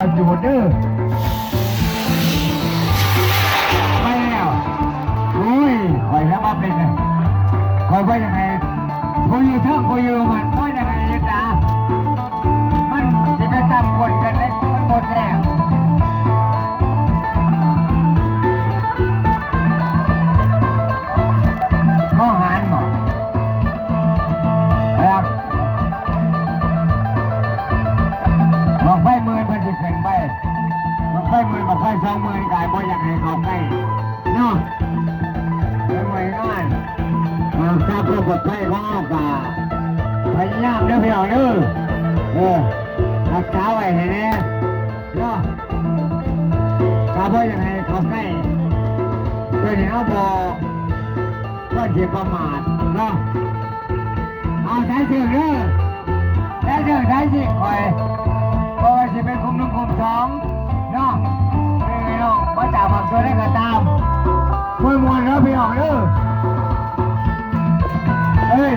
จูดดื้อไม่แล้วอุ้ยคอยแล้วมาเป็นไงคอยว่ายังไงคุยอยู่เถอะคุยอยู่มันว่ายังไงนะมันจะไปตามคนกันได้มันหมดแล้วข้อหารหมดครับบอกไฟมือมันจะเป็นไปบอกไฟมือบอกไฟ20,000กายบ่อยากให้เขาใกล้เนาะเป็นไงงานทราบเพื่อบทไฟของอากาศพยายามเด้อพี่น้องเด้อรักษาไว้ให้แน่เนาะถ้าบ่อยากให้เขาใกล้เพื่อนเขาบอกก็จะประมาทเนาะเอาใช้เสื่อเด้อใช้เสื่อใช้สิคอยเพราะว่าจะเป็นคุม1คุม2เนาะเป็นไงเนาะมาจากบางส่วนได้ก็ตามมวยเนาะพี่น้องเด้อเอ้ย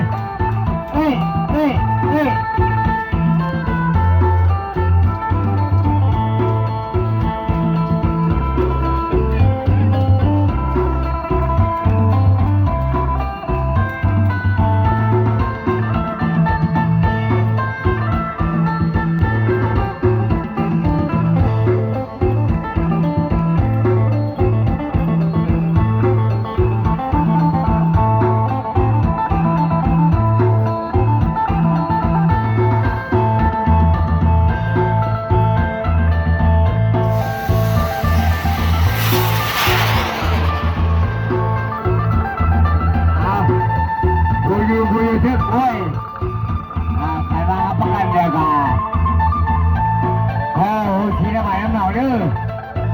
คุยเถอะโอ้ยใครมาประกันเดียวกันโอ้ทีละใบน้ำหนองเด้อ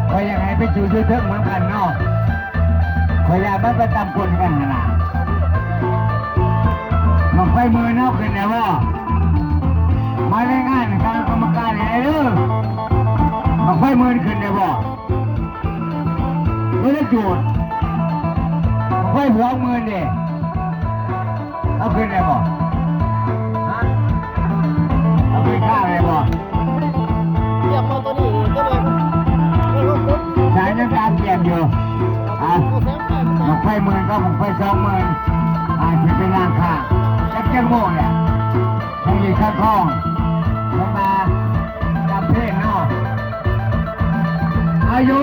คอยยังไงไปจูเถอะเหมือนกันเนาะคอยอยากไปตามคนกันนะมันไฟมือเนาะขึ้นแล้วว่ามาได้งานการกรรมการไหนเด้อมันไฟมือขึ้นแล้วบ่ไม่ได้จูดไฟหัวมือเนี่ยเอาขึ้นได้บ่เอาขึ้นข้างได้บ่เยี่ยมมาตัวนี้ก็เลยสายน้ำตาลเยี่ยมอยู่มันไฟมือก็มันไฟ20,000อาจจะเป็นร่างข้างจักโม่เนี่ยให้ยืนข้างคล้องลงมาจับเพลงเนาะอายุ